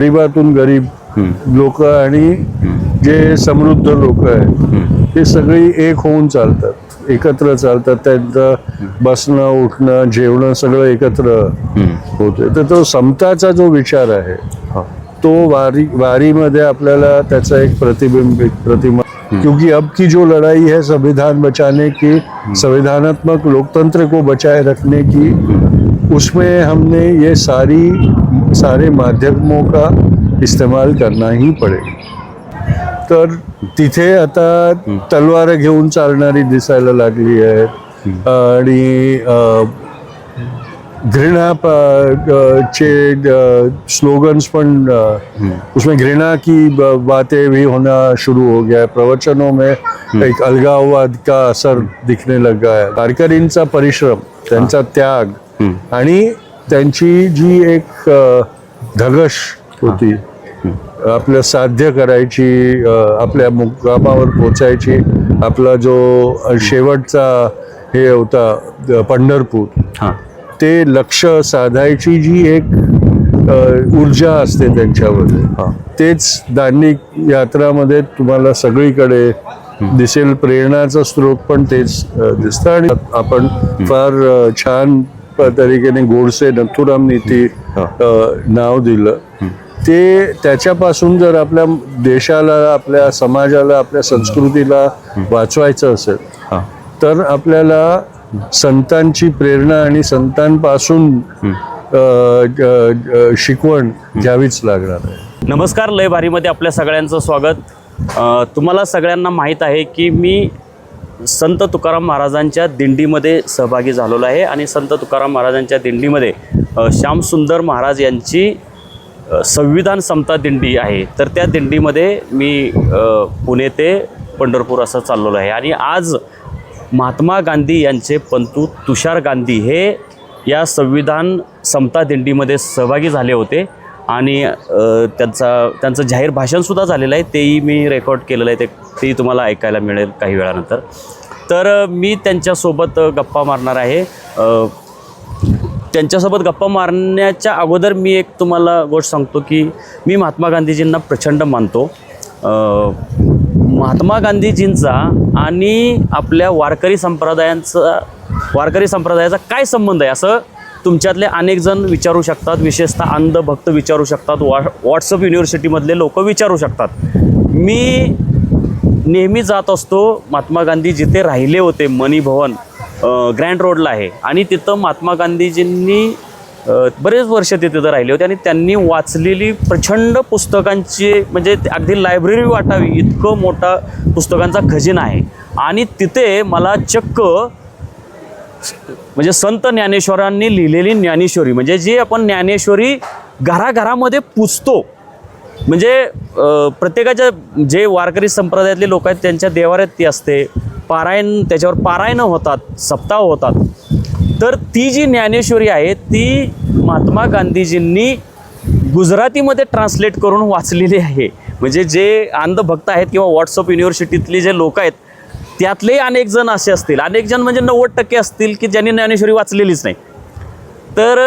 गरीबातून गरीब लोक आणि जे समृद्ध लोक आहेत ते सगळी एक होऊन चालतात, एकत्र चालतात. त्यांचं बसणं उठणं जेवणं सगळं एकत्र होते. तर तो समताचा जो विचार आहे तो वारीमध्ये आपल्याला त्याचा एक प्रतिमा, क्योंकि अब की जो लड़ाई है संविधान बचाने की, संविधानात्मक लोकतंत्र को बचाए रखने की, उसमें हमने ये सारे माध्यमों का इस्तेमाल करना ही पड़ेगा. तर तिथे आता तलवार घेऊन चालणारी दिसायला लागली आहे आणि घृणा चे स्लोगन्स पण, उसमें घृणा की बातें भी होना शुरू हो गया है. प्रवचनों में एक अलगाववाद का असर दिखने लगा है. वारकरींचा परिश्रम, त्यांचा त्याग आणि त्यांची जी एक धगश होती आपलं साध्य करायची, आपल्या मुक्कामावर पोचायची, आपला जो शेवटचा हे होता पंढरपूर, ते लक्ष साधायची जी एक ऊर्जा असते त्यांच्यामध्ये, तेच दांडी यात्रामध्ये तुम्हाला सगळीकडे दिसेल. प्रेरणाचा स्रोत पण तेच दिसतं. आणि आपण फार छान तरीकेने गोडसे नथुरामनी ती नाव दिलं. ते त्याच्यापासून जर आपल्या देशाला, आपल्या समाजाला, आपल्या संस्कृतीला वाचवायचं असेल तर आपल्याला संतांची प्रेरणा आणि संतांपासून शिकवण घ्यावीच लागणार आहे. नमस्कार, लय भारीमध्ये आपल्या सगळ्यांचं स्वागत. तुम्हाला सगळ्यांना माहीत आहे की मी संत तुकाराम महाराजांच्या दिंडीमध्ये सहभागी झालेलो आहे आणि संत तुकाराम महाराजांच्या दिंडीमध्ये श्यामसुंदर महाराज यांची संविधान समता दिंडी आहे. तर त्या दिंडीमध्ये मी पुणे ते पंढरपूर असं चाललेलो आहे आणि आज महात्मा गांधी यांचे पंतू तुषार गांधी हे या संविधान समता दिंडीमध्ये सहभागी झाले होते आणि त्यांचं जाहीर भाषणसुद्धा झालेलं आहे. तेही मी रेकॉर्ड केलेलं आहे, तेही तुम्हाला ऐकायला मिळेल काही वेळानंतर. तर मी त्यांच्यासोबत गप्पा मारणार आहे. त्यांच्यासोबत गप्पा मारण्याच्या अगोदर मी एक तुम्हाला गोष्ट सांगतो की मी महात्मा गांधीजींना प्रचंड मानतो. महात्मा गांधीजींचा आणि आपल्या वारकरी संप्रदायाचा काय संबंध आहे असं तुमच्यातले अनेक जण विचारू शकतात. विशेषतः अंधभक्त विचारू शकतात, व्हॉट्सअप युनिव्हर्सिटीमधले लोक विचारू शकतात. मी नेहमी जात असतो महात्मा गांधी जिथे राहिले होते, मनी भवन ग्रँड रोडला आहे आणि तिथं महात्मा गांधीजींनी बरेच वर्ष तिथं राहिले होते आणि त्यांनी वाचलेली प्रचंड पुस्तकांची, म्हणजे अगदी लायब्ररी वाटावी इतकं मोठा पुस्तकांचा खजिना आहे. आणि तिथे मला चक्क म्हणजे संत ज्ञानेश्वरांनी लिहिलेली ज्ञानेश्वरी, म्हणजे जी आपण ज्ञानेश्वरी घराघरामध्ये पुजतो, म्हणजे प्रत्येकाच्या जे वारकरी संप्रदायातले लोक आहेत त्यांच्या देवाऱ्यात ती असते, पारायण, त्याच्यावर पारायण होतात, सप्ताह होतात. तर ती जी ज्ञानेश्वरी आहे ती महात्मा गांधीजींनी गुजरातीमध्ये ट्रान्सलेट करून वाचलेली आहे. म्हणजे जे अंधभक्त आहेत किंवा व्हॉट्सअप युनिव्हर्सिटीतले जे लोक आहेत त्यातले अनेक जण असे असतील, अनेक जण म्हणजे 90% असतील की ज्यांनी ज्ञानेश्वरी वाचलेलीच नाही. तर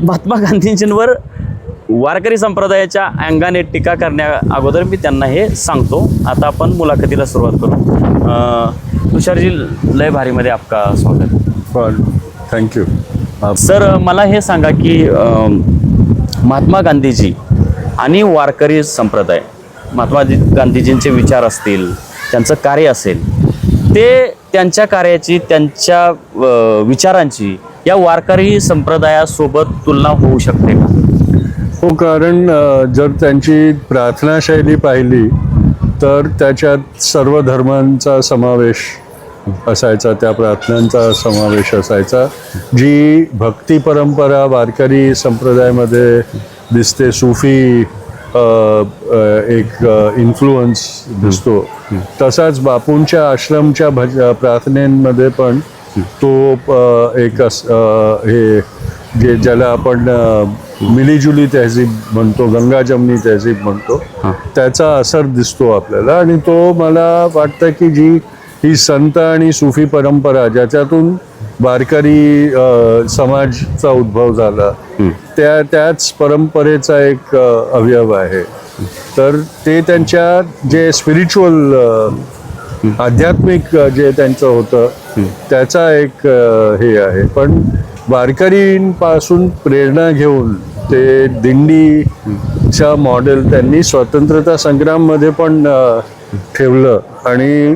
महात्मा गांधीजींवर वारकरी संप्रदायाच्या अंगाने टीका करण्या अगोदर मी त्यांना हे सांगतो. आता आपण मुलाखतीला सुरुवात करू. तुषारजी, लय भारीमध्ये आपका स्वागत. Thank you sir. मला हे सांगा की महात्मा गांधीजी आणि वारकरी संप्रदाय, महात्मा गांधीजींचे विचार असतील, त्यांचं कार्य असेल, ते त्यांच्या कार्याची, त्यांच्या विचारांची या वारकरी संप्रदायासोबत तुलना होऊ शकते का? हो, कारण जर त्यांची प्रार्थना शैली पाहिली तर त्याच्यात सर्व धर्मांचा समावेश असायचा, त्या प्रार्थनांचा समावेश असायचा. जी भक्ती परंपरा वारकरी संप्रदायामध्ये दिसते, सूफी एक इन्फ्लुअन्स दिसतो, तसाच बापूंच्या आश्रमच्या प्रार्थनेमध्ये पण तो एक हे जे ज्याला आपण मिलीजुली तहजीब म्हणतो, गंगा जमनी तहजीब म्हणतो, त्याचा असर दिसतो आपल्याला. आणि तो मला वाटतं की जी ही संत आणि सूफी परंपरा ज्याच्यातून वारकरी समाजचा उद्भव झाला, त्याच परंपरेचा एक अवयव आहे. तर ते त्यांच्या जे स्पिरिच्युअल आध्यात्मिक जे त्यांचं होतं त्याचा एक हे आहे. पण वारकरींपासून प्रेरणा घेऊन ते दिंडीचा मॉडेल त्यांनी स्वतंत्रता संग्राममध्ये पण ठेवलं. आणि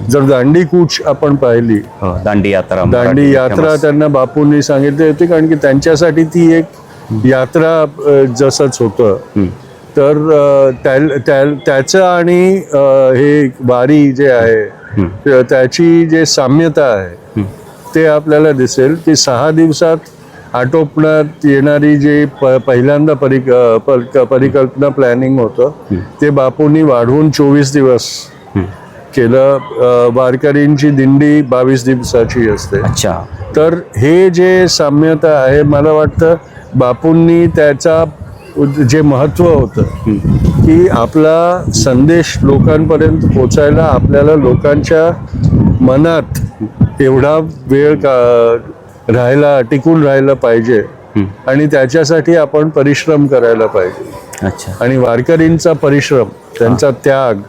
जर दांडी कूच आपण पाहिली, दांडी यात्रा, दांडी यात्रा त्यांना बापूंनी सांगितली होती, कारण की त्यांच्यासाठी ती एक यात्रा जसंच होतं. तर त्याचं आणि हे वारी जे आहे त्याची जे साम्यता आहे ते आपल्याला दिसेल की 6 दिवसात आटोपण्यात येणारी जे पहिल्यांदा परिकल्पना प्लॅनिंग होतं ते बापूंनी वाढवून 24 दिवस केलं. वारकरींची दिंडी 22 दिवसाची असते. अच्छा. तर हे जे साम्यता आहे, मला वाटतं बापूंनी त्याचा जे महत्त्व होतं की आपला संदेश लोकांपर्यंत पोचायला आपल्याला लोकांच्या मनात एवढा वेळ राहायला टिकून राहायला पाहिजे आणि त्याच्यासाठी आपण परिश्रम करायला पाहिजे. अच्छा. आणि वारकरींचा परिश्रम, त्यांचा त्याग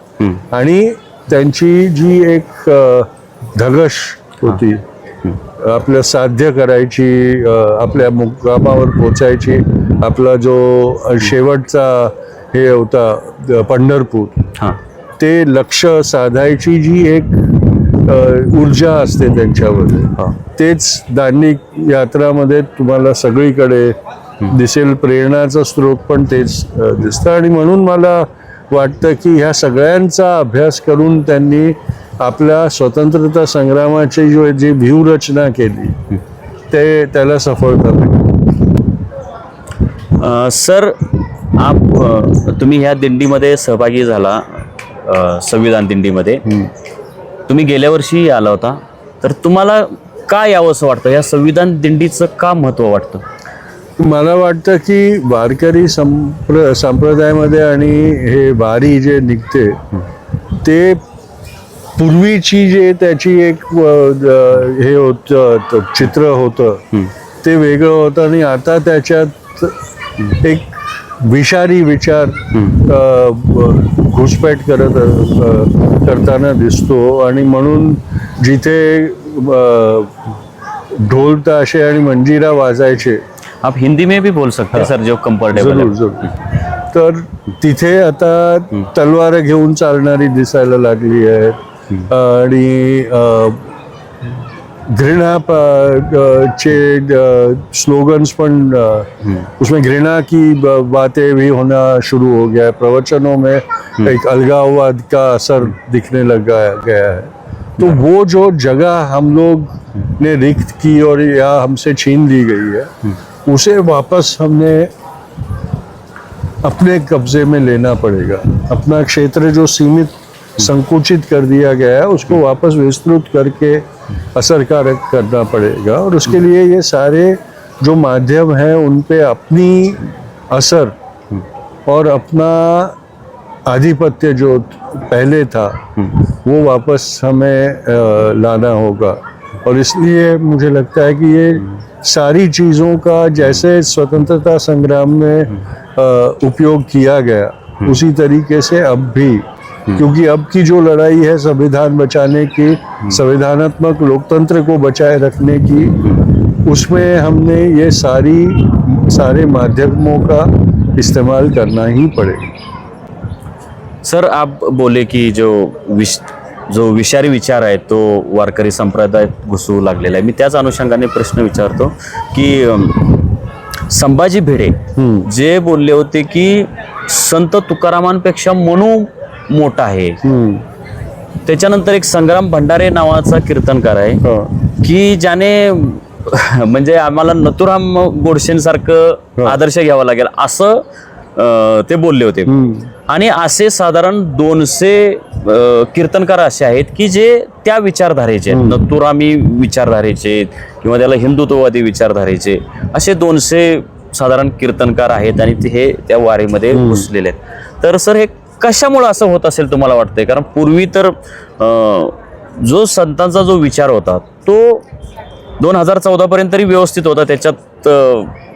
आणि त्यांची जी एक धगश होती आपलं साध्य करायची, आपल्या मुक्कामावर पोचायची, आपला जो शेवटचा हे होता पंढरपूर, ते लक्ष साधायची जी एक ऊर्जा असते त्यांच्यामध्ये, तेच दांडी यात्रामध्ये तुम्हाला सगळीकडे दिसेल. प्रेरणाचा स्रोत पण तेच दिसतं. आणि म्हणून मला वाटतं की ह्या सगळ्यांचा अभ्यास करून त्यांनी आपल्या स्वतंत्रता संग्रामाची जी व्यूहरचना केली त्याला सफलता मिळाली. सर, तुम्ही ह्या दिंडीमध्ये सहभागी झाला, संविधान दिंडीमध्ये. तुम्ही गेल्या वर्षी आला होता. तर तुम्हाला काय यावंसं वाटतं, या संविधान दिंडीचं का महत्त्व वाटतं? मला वाटतं की वारकरी संप्रदायामध्ये आणि हे वारी जे निघते ते पूर्वीची जे त्याची एक हे होतं, चित्र होतं ते वेगळं होतं. आणि आता त्याच्यात एक विषारी विचार घुसपैठ करताना दिसतो. आणि म्हणून जिथे ढोल ताशे आणि मंजिरा वाजायचे, आप हिंदी में भी बोल सकते हैं सर, जो कंफर्टेबल है. जरूर. तर तिथे आता तलवार घेऊन चालणारी दिसायला लागली आहे. आणि घृणा चे स्लोगन्स पण, उसमें घृणा की बातें भी होना शुरू हो गया है. प्रवचनों में एक अलगाववाद का असर दिखने लगा गया है. तो वो जो जगह हम लोग ने रिक्त की और या हमसे छीन ली गई है, उसे वापस हमने अपने कब्जे में लेना पड़ेगा. अपना क्षेत्र जो सीमित संकुचित कर दिया गया है उसको वापस विस्तृत करके असरकारक करना पड़ेगा. और उसके लिए ये सारे जो माध्यम हैं उन पे अपनी असर और अपना आधिपत्य जो पहले था वो वापस हमें लाना होगा. और इसलिए मुझे लगता है कि ये सारी चीज़ों का जैसे स्वतंत्रता संग्राम में उपयोग किया गया उसी तरीके से अब भी, क्योंकि अब की जो लड़ाई है संविधान बचाने की, संविधानात्मक लोकतंत्र को बचाए रखने की, उसमें हमने ये सारे माध्यमों का इस्तेमाल करना ही पड़ेगा. सर, आप बोले की जो विषारी विचार आहे तो वारकरी संप्रदायात घुसू लागलेला आहे. मी त्याच अनुषंगाने प्रश्न विचारतो की संभाजी भिडे जे बोलले होते की संत तुकारामांपेक्षा मनू मोठा आहे. त्याच्यानंतर एक संग्राम भंडारे नावाचा कीर्तनकार आहे की ज्याने म्हणजे आम्हाला नथुराम गोडसेंसारखं आदर्श घ्यावा लागेल असं ते बोलले होते. आणि असे साधारण 200 कीर्तनकार असे आहेत की जे त्या विचारधारेचे, नथुरामी विचारधारेचे किंवा त्याला हिंदुत्ववादी विचारधारेचे असे 200 साधारण कीर्तनकार आहेत आणि ते त्या वारीमध्ये घुसलेले आहेत. तर सर, हे कशामुळे असं होत असेल तुम्हाला वाटतंय? कारण पूर्वी तर जो संतांचा जो विचार होता तो 2014 पर्यंत तरी व्यवस्थित होता. त्याच्यात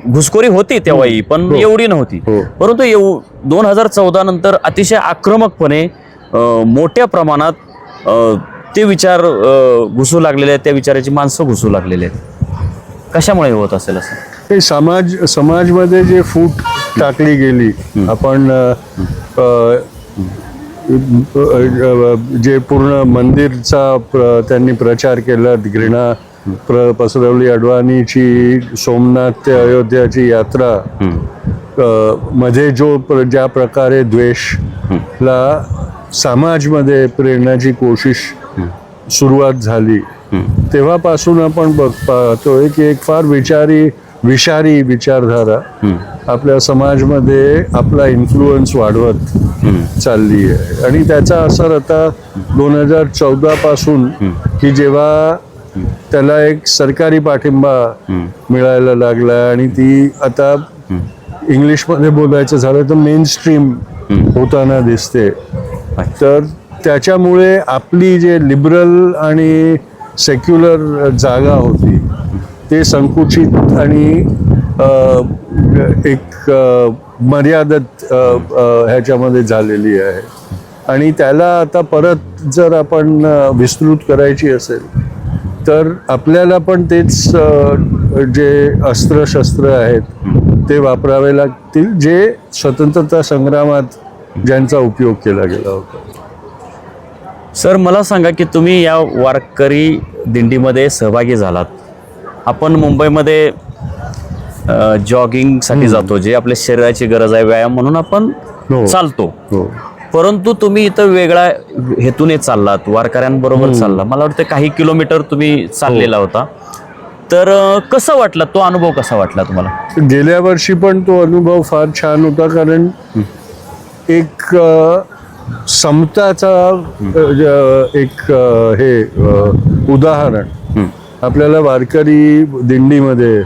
घुसखोरी होती तेव्हाही, पण एवढी नव्हती. हो. परंतु 2014 नंतर अतिशय आक्रमकपणे मोठ्या प्रमाणात ते विचार घुसू लागलेले आहेत, त्या विचाराची माणसं घुसू लागलेले आहेत. कशामुळे होत असेल असं? हे समाजमध्ये जे फूट टाकली गेली, आपण जे पूर्ण मंदिरचा त्यांनी प्रचार केला, घृणा पसरवली. अडवाणीची सोमनाथ ते अयोध्याची यात्रा मध्ये ज्या प्रकारे द्वेषला समाजमध्ये प्रेरण्याची कोशिश सुरुवात झाली, तेव्हापासून आपण पाहतोय की एक फार विषारी विचारधारा आपल्या समाजमध्ये आपला इन्फ्लुअन्स वाढवत चालली आहे. आणि त्याचा असर आता 2014 पासून की जेव्हा त्याला एक सरकारी पाठिंबा मिळायला लागला आणि ती आता इंग्लिशमध्ये बोलायचं झालं तर मेन स्ट्रीम होताना दिसते, तर त्याच्यामुळे आपली जे लिबरल आणि सेक्युलर जागा होती ते संकुचित आणि एक मर्यादित ह्याच्यामध्ये झालेली आहे. आणि त्याला आता परत जर आपण विस्तृत करायची असेल तर आपल्याला पण तेच जे शस्त्र आहेत ते वापरावे लागतील, जे स्वतंत्रता संग्रामात ज्यांचा उपयोग केला गेला होता. सर, मला सांगा की तुम्ही या वारकरी दिंडीमध्ये सहभागी झालात. आपण मुंबईमध्ये जॉगिंगसाठी जातो, जे आपल्या शरीराची गरज आहे, व्यायाम म्हणून आपण चालतो. परंतु तुम्ही इथं वेगळ्या हेतूने चाललात, वारकऱ्यांबरोबर चालला. मला वाटतं काही किलोमीटर तुम्ही चाललेला होता. तर कसं वाटलं, तो अनुभव कसा वाटला तुम्हाला? गेल्या वर्षी पण तो अनुभव फार छान होता, कारण एक समताचा एक हे उदाहरण आपल्याला वारकरी दिंडीमध्ये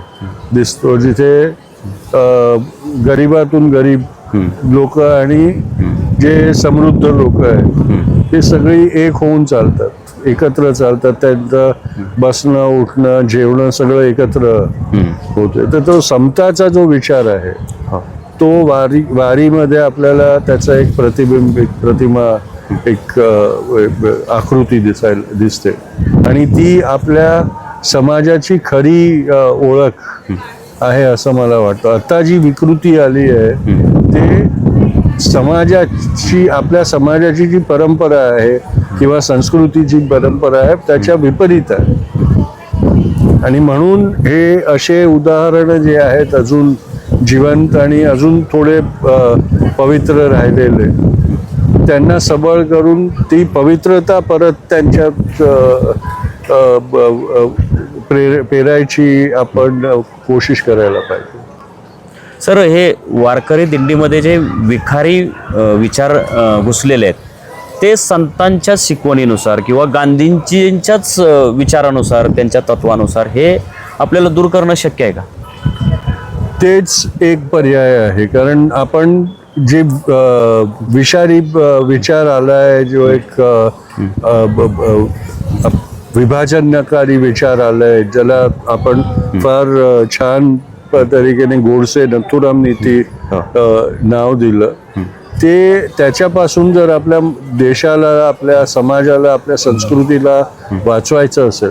दिसतो, जिथे गरीबातून गरीब लोक आणि जे समृद्ध लोक आहेत ते सगळी एक होऊन चालतात, एकत्र चालतात. त्यांचं बसणं, उठणं, जेवणं सगळं एकत्र होते. तर तो समताचा जो विचार आहे तो वारीमध्ये आपल्याला त्याचा एक प्रतिबिंब, एक प्रतिमा, एक आकृती दिसते. आणि ती आपल्या समाजाची खरी ओळख आहे असं मला वाटतं. आता जी विकृती आली आहे ते आपल्या समाजाची जी परंपरा आहे किंवा संस्कृतीची परंपरा आहे त्याच्या विपरीत आहे. आणि म्हणून हे असे उदाहरणं जे आहेत अजून जिवंत आणि अजून थोडे पवित्र राहिलेले, त्यांना सबळ करून ती पवित्रता परत त्यांच्यात पेरायची आपण कोशिश करायला पाहिजे. सर, हे वारकरी दिंडीमध्ये जे विखारी विचार घुसलेले आहेत ते संतांच्या शिकवणीनुसार किंवा गांधींजींच्याच विचारानुसार, त्यांच्या तत्वानुसार हे आपल्याला दूर करणं शक्य आहे का? तेच एक पर्याय आहे. कारण आपण जे विषारी विचार आलाय, जो एक विभाजनकारी विचार आलाय, ज्याला आपण फार छान तरीकेने गोडसे नथुराम नीती नाव दिलं, ते त्याच्यापासून जर आपल्या देशाला, आपल्या समाजाला, आपल्या संस्कृतीला वाचवायचं असेल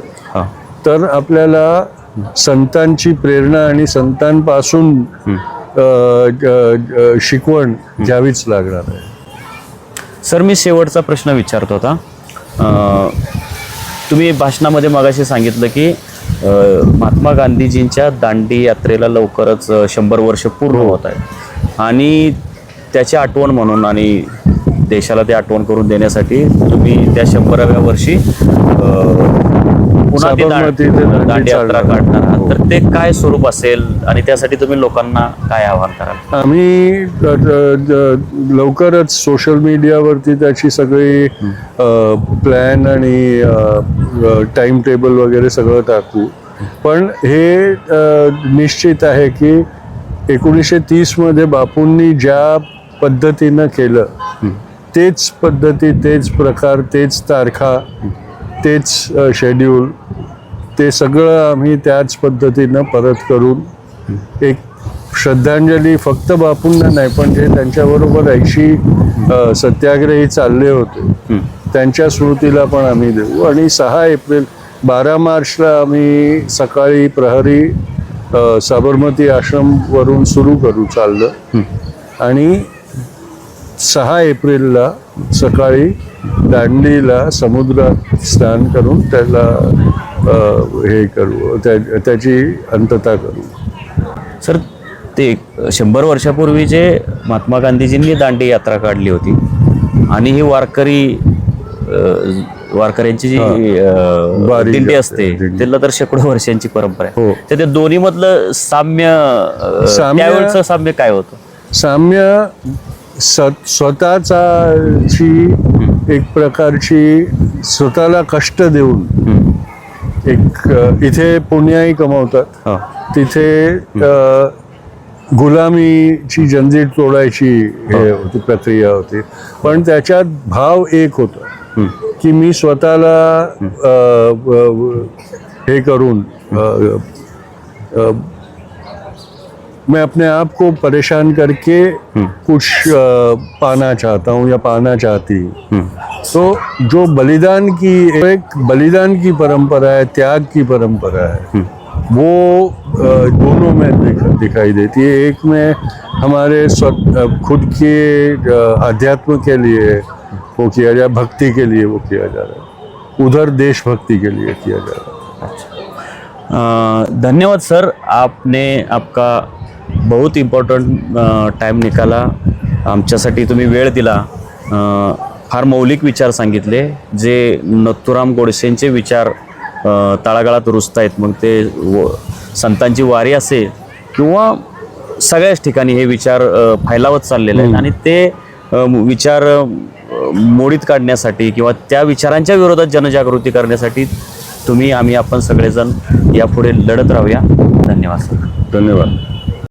तर आपल्याला संतांची प्रेरणा आणि संतांपासून शिकवण घ्यावीच लागणार आहे. सर, मी शेवटचा प्रश्न विचारतो होता. तुम्ही भाषणामध्ये मगाशी सांगितलं की महात्मा गांधीजींच्या दांडी यात्रेला लवकरच 100 वर्ष पूर्ण होत आहेत आणि त्याची आठवण म्हणून आणि देशाला ते आठवण करून देण्यासाठी तुम्ही त्या 100व्या वर्षी पुन्हा दांडी यात्रा काढणार आहात. तर ते काय स्वरूप असेल आणि त्यासाठी तुम्ही लोकांना काय आवाहन कराल? आम्ही लवकरच सोशल मीडियावरती त्याची सगळी प्लॅन आणि टाइम टेबल वगैरे सगळं टाकू. पण हे निश्चित आहे की 1930 मध्ये बापूंनी ज्या पद्धतीनं केलं तेच पद्धती, तेच प्रकार, तेच तारखा, तेच शेड्यूल, ते सगळं आम्ही त्याच पद्धतीनं परत करून एक श्रद्धांजली फक्त बापूंना नाही, पण जे त्यांच्याबरोबर 80 सत्याग्रही चालले होते त्यांच्या स्मृतीला पण आम्ही देऊ. आणि 6 एप्रिल 12 मार्चला आम्ही सकाळी प्रहरी साबरमती आश्रमवरून सुरू करू चाललं आणि 6 एप्रिलला सकाळी दांडीला समुद्रात स्नान करून त्याला हे करू, त्याची अंतता करू. सर, ते 100 वर्षापूर्वी जे महात्मा गांधीजींनी दांडी यात्रा काढली होती आणि ही वारकऱ्यांची जी वारी दिंडी असते, असते दिंडी. त्याला तर शेकडो वर्षांची परंपरा आहे. हो. तर ते दोन्ही मधलं साम्य त्यावेळेचं साम्य काय होतं? साम्य स्वतःची एक प्रकारची स्वतःला कष्ट देऊन एक इथे पुण्याही कमवतात, तिथे गुलामीची जंजीर तोडायची हे होती, प्रक्रिया होती. पण त्याच्यात भाव एक होता की मी स्वतःला हे करून मैं अपने आप को परेशान करके कुछ पाना चाहता हूँ या पाना चाहती हूँ. तो जो बलिदान की एक बलिदान की परंपरा है, त्याग की परंपरा है, वो दोनों में दिखाई देती है. एक में हमारे खुद के अध्यात्म के लिए वो किया जाए, भक्ति के लिए वो किया जा रहा है, उधर देशभक्ति के लिए किया जा रहा है. धन्यवाद सर, आपने आपका बहुत इम्पॉर्टंट टाइम निकाला, आमच्यासाठी तुम्ही वेळ दिला. फार मौलिक विचार सांगितले, जे नथुराम गोडसेंचे विचार तळागाळात रुजत आहेत. मग ते संतांची वारी असेल किंवा सगळ्याच ठिकाणी हे विचार फैलावत चाललेले आहेत आणि ते विचार मोडीत काढण्यासाठी किंवा त्या विचारांच्या विरोधात जनजागृती करण्यासाठी तुम्ही, आम्ही, आपण सगळेजण यापुढे लढत राहूया. धन्यवाद सर. धन्यवाद.